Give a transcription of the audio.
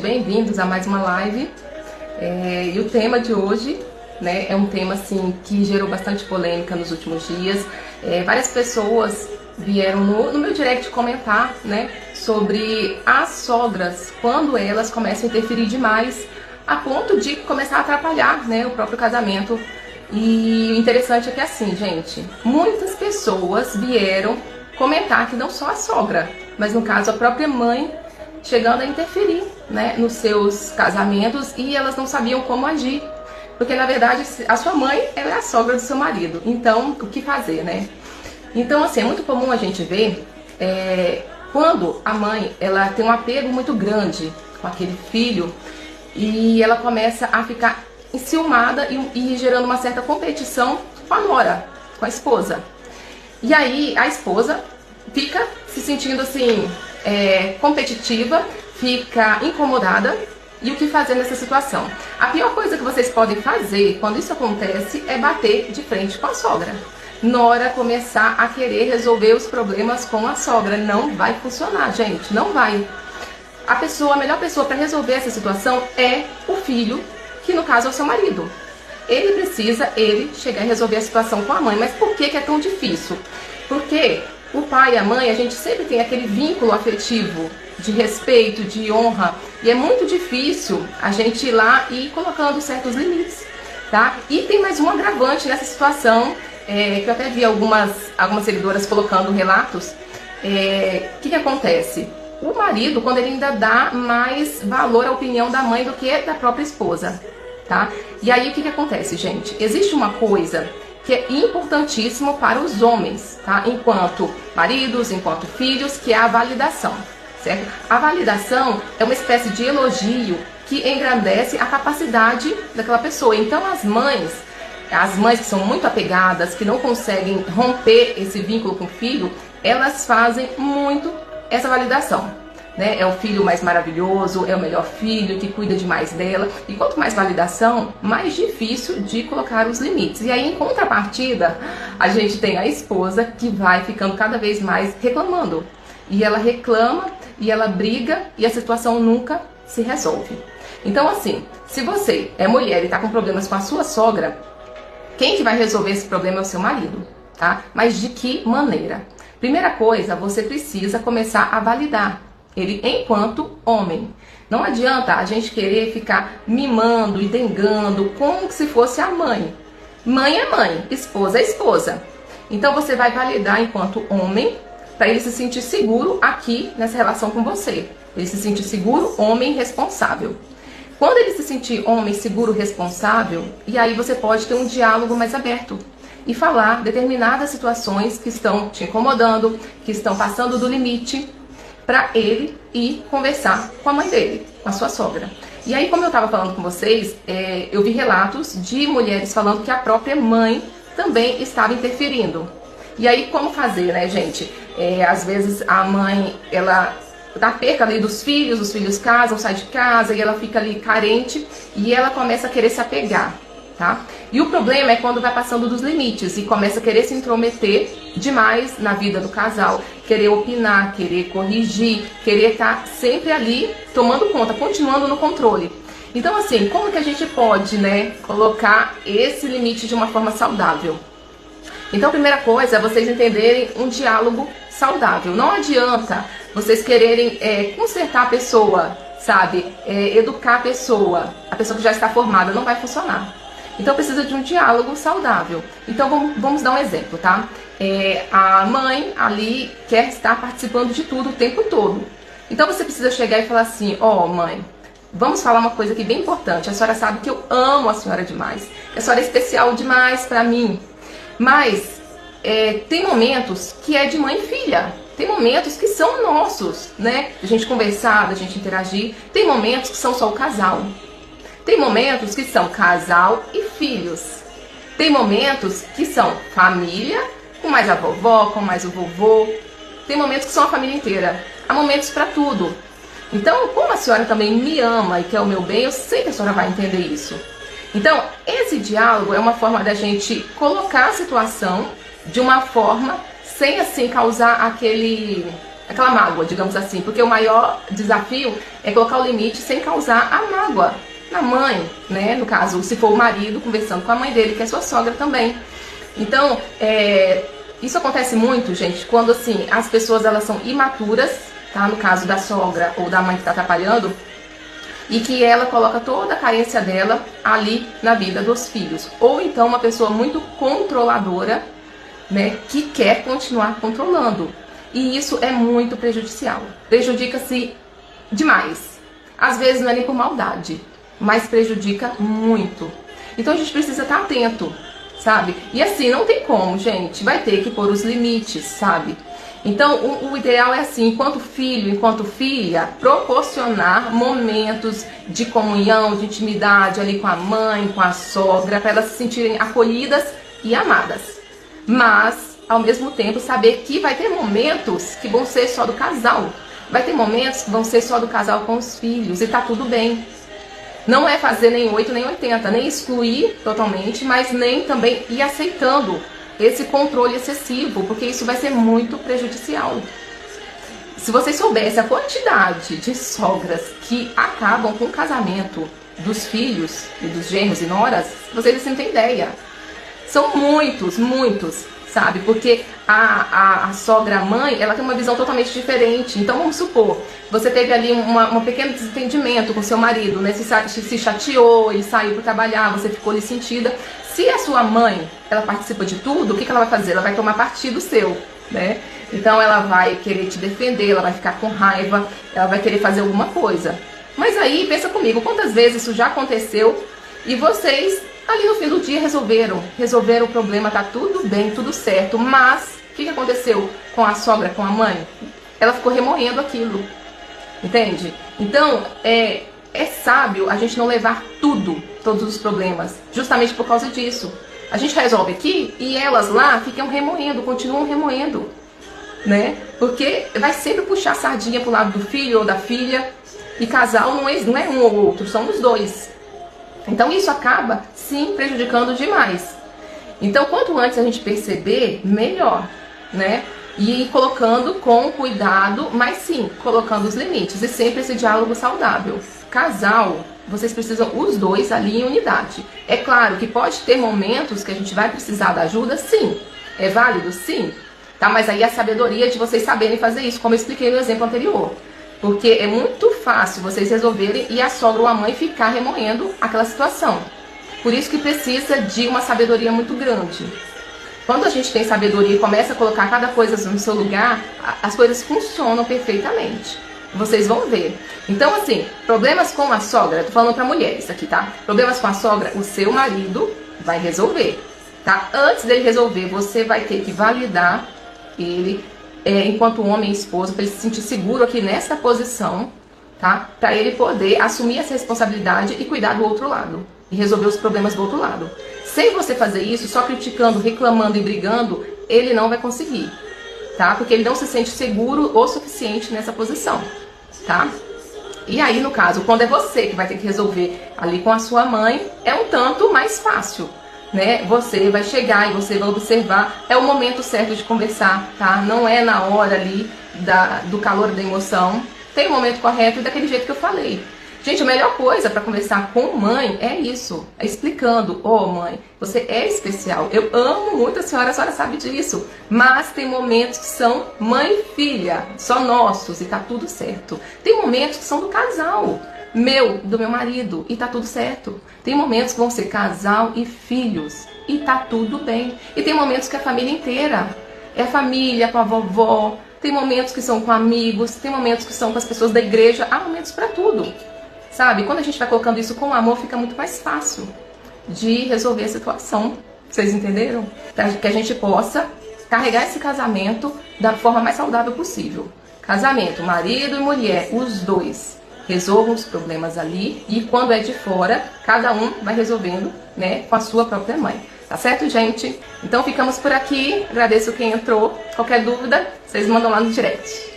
Bem-vindos a mais uma live. E o tema de hoje, né, é um tema assim que gerou bastante polêmica nos últimos dias. Várias pessoas vieram no meu direct comentar, né, sobre as sogras, quando elas começam a interferir demais a ponto de começar a atrapalhar, né, o próprio casamento. E o interessante é que assim, gente, muitas pessoas vieram comentar que não só a sogra, mas no caso a própria mãe, chegando a interferir, né, nos seus casamentos, e elas não sabiam como agir. Porque na verdade a sua mãe, ela é a sogra do seu marido. Então, o que fazer, né? Então, assim, é muito comum a gente ver quando a mãe, ela tem um apego muito grande com aquele filho e ela começa a ficar enciumada e gerando uma certa competição com a nora, com a esposa. E aí a esposa fica se sentindo assim, competitiva, fica incomodada. E o que fazer nessa situação? A pior coisa que vocês podem fazer quando isso acontece é bater de frente com a sogra. Nora começar a querer resolver os problemas com a sogra. Não vai funcionar, gente, não vai. A melhor pessoa para resolver essa situação é o filho, que no caso é o seu marido. Ele precisa, chegar a resolver a situação com a mãe. Mas por que é tão difícil? Porque o pai e a mãe, a gente sempre tem aquele vínculo afetivo de respeito, de honra, e é muito difícil a gente ir lá e ir colocando certos limites, tá? E tem mais um agravante nessa situação, que eu até vi algumas seguidoras colocando relatos. Que acontece? O marido, quando ele ainda dá mais valor à opinião da mãe do que da própria esposa, tá? E aí o que acontece, gente? Existe uma coisa que é importantíssimo para os homens, tá? Enquanto maridos, enquanto filhos, que é a validação, certo? A validação é uma espécie de elogio que engrandece a capacidade daquela pessoa. Então as mães que são muito apegadas, que não conseguem romper esse vínculo com o filho, elas fazem muito essa validação, né? É o filho mais maravilhoso, é o melhor filho, que cuida demais dela. E quanto mais validação, mais difícil de colocar os limites. E aí, em contrapartida, a gente tem a esposa que vai ficando cada vez mais reclamando. E ela reclama, e ela briga, e a situação nunca se resolve. Então, assim, se você é mulher e está com problemas com a sua sogra, quem que vai resolver esse problema é o seu marido, tá? Mas de que maneira? Primeira coisa, você precisa começar a validar ele enquanto homem. Não adianta a gente querer ficar mimando e dengando como se fosse a mãe. Mãe é mãe, esposa é esposa. Então você vai validar enquanto homem, para ele se sentir seguro aqui nessa relação com você. Ele se sentir seguro, homem responsável. Quando ele se sentir homem seguro, responsável, e aí você pode ter um diálogo mais aberto e falar determinadas situações que estão te incomodando, que estão passando do limite, para ele ir conversar com a mãe dele, com a sua sogra. E aí, como eu estava falando com vocês, eu vi relatos de mulheres falando que a própria mãe também estava interferindo. E aí, como fazer, né, gente? Às vezes a mãe, ela dá perca ali dos filhos, os filhos casam, saem de casa, e ela fica ali carente, e ela começa a querer se apegar, tá? E o problema é quando vai passando dos limites e começa a querer se intrometer demais na vida do casal, querer opinar, querer corrigir, querer estar sempre ali tomando conta, continuando no controle. Então, assim, como que a gente pode, né, colocar esse limite de uma forma saudável? Então, a primeira coisa é vocês entenderem um diálogo saudável. Não adianta vocês quererem consertar a pessoa, sabe? Educar a pessoa que já está formada, não vai funcionar. Então precisa de um diálogo saudável. Então vamos dar um exemplo, tá? A mãe ali quer estar participando de tudo o tempo todo. Então você precisa chegar e falar assim: ó, mãe, vamos falar uma coisa aqui bem importante. A senhora sabe que eu amo a senhora demais. A senhora é especial demais pra mim. Mas tem momentos que é de mãe e filha. Tem momentos que são nossos, né? Da gente conversar, da gente interagir. Tem momentos que são só o casal. Tem momentos que são casal e filhos. Tem momentos que são família, com mais a vovó, com mais o vovô. Tem momentos que são a família inteira. Há momentos para tudo. Então, como a senhora também me ama e quer o meu bem, eu sei que a senhora vai entender isso. Então, esse diálogo é uma forma da gente colocar a situação de uma forma sem assim causar aquela mágoa, digamos assim, porque o maior desafio é colocar o limite sem causar a mágoa na mãe, né? No caso, se for o marido conversando com a mãe dele, que é sua sogra também. Então, isso acontece muito, gente, quando assim as pessoas elas são imaturas, tá? No caso da sogra ou da mãe que está atrapalhando, e que ela coloca toda a carência dela ali na vida dos filhos. Ou então uma pessoa muito controladora, né, que quer continuar controlando. E isso é muito prejudicial. Prejudica-se demais. Às vezes não é nem por maldade, mas prejudica muito. Então a gente precisa estar atento, sabe? E assim, não tem como, gente. Vai ter que pôr os limites, sabe? Então, o ideal é assim, enquanto filho, enquanto filha, proporcionar momentos de comunhão, de intimidade ali com a mãe, com a sogra, para elas se sentirem acolhidas e amadas. Mas, ao mesmo tempo, saber que vai ter momentos que vão ser só do casal. Vai ter momentos que vão ser só do casal com os filhos, e tá tudo bem. Não é fazer nem 8 nem 80, nem excluir totalmente, mas nem também ir aceitando esse controle excessivo, porque isso vai ser muito prejudicial. Se vocês soubessem a quantidade de sogras que acabam com o casamento dos filhos e dos genros e noras, vocês não têm ideia. São muitos, sabe? Porque a sogra-mãe, ela tem uma visão totalmente diferente. Então vamos supor, você teve ali um pequeno desentendimento com seu marido, né? Se chateou, ele saiu para trabalhar, você ficou ali sentida. Se a sua mãe, ela participa de tudo, o que ela vai fazer? Ela vai tomar partido seu, né? Então ela vai querer te defender, ela vai ficar com raiva, ela vai querer fazer alguma coisa. Mas aí, pensa comigo, quantas vezes isso já aconteceu e vocês, ali no fim do dia, resolveram o problema, tá tudo bem, tudo certo. Mas, o que aconteceu com a sogra, com a mãe? Ela ficou remoendo aquilo, entende? Então, é sábio a gente não levar todos os problemas, justamente por causa disso. A gente resolve aqui e elas lá ficam remoendo, continuam remoendo, né? Porque vai sempre puxar a sardinha pro lado do filho ou da filha, e casal não é um ou outro, são os dois. Então isso acaba, sim, prejudicando demais. Então quanto antes a gente perceber, melhor, né? E ir colocando com cuidado, mas sim, colocando os limites e sempre esse diálogo saudável. Casal, vocês precisam os dois ali em unidade. É claro que pode ter momentos que a gente vai precisar da ajuda, sim. É válido? Sim. Tá? Mas aí a sabedoria de vocês saberem fazer isso, como eu expliquei no exemplo anterior. Porque é muito fácil vocês resolverem e a sogra ou a mãe ficar remoendo aquela situação. Por isso que precisa de uma sabedoria muito grande. Quando a gente tem sabedoria e começa a colocar cada coisa no seu lugar, as coisas funcionam perfeitamente. Vocês vão ver. Então, assim, problemas com a sogra, tô falando pra mulheres aqui, tá? Problemas com a sogra, o seu marido vai resolver, tá? Antes dele resolver, você vai ter que validar ele, enquanto homem e esposa, para ele se sentir seguro aqui nessa posição, tá? Pra ele poder assumir essa responsabilidade e cuidar do outro lado. E resolver os problemas do outro lado. Sem você fazer isso, só criticando, reclamando e brigando, ele não vai conseguir, tá? Porque ele não se sente seguro o suficiente nessa posição, tá? E aí, no caso, quando é você que vai ter que resolver ali com a sua mãe, é um tanto mais fácil, né? Você vai chegar e você vai observar, é o momento certo de conversar, tá? Não é na hora ali do calor da emoção. Tem o momento correto e daquele jeito que eu falei. Gente, a melhor coisa para conversar com mãe é isso, é explicando. Ô, mãe, você é especial, eu amo muito a senhora sabe disso, mas tem momentos que são mãe e filha, só nossos, e tá tudo certo. Tem momentos que são do casal, do meu marido, e tá tudo certo. Tem momentos que vão ser casal e filhos, e tá tudo bem. E tem momentos que é a família inteira, é a família com a vovó, tem momentos que são com amigos, tem momentos que são com as pessoas da igreja, há momentos para tudo. Sabe, quando a gente vai colocando isso com amor, fica muito mais fácil de resolver a situação. Vocês entenderam? Para que a gente possa carregar esse casamento da forma mais saudável possível. Casamento, marido e mulher, os dois resolvam os problemas ali. E quando é de fora, cada um vai resolvendo, né, com a sua própria mãe. Tá certo, gente? Então ficamos por aqui. Agradeço quem entrou. Qualquer dúvida, vocês mandam lá no direct.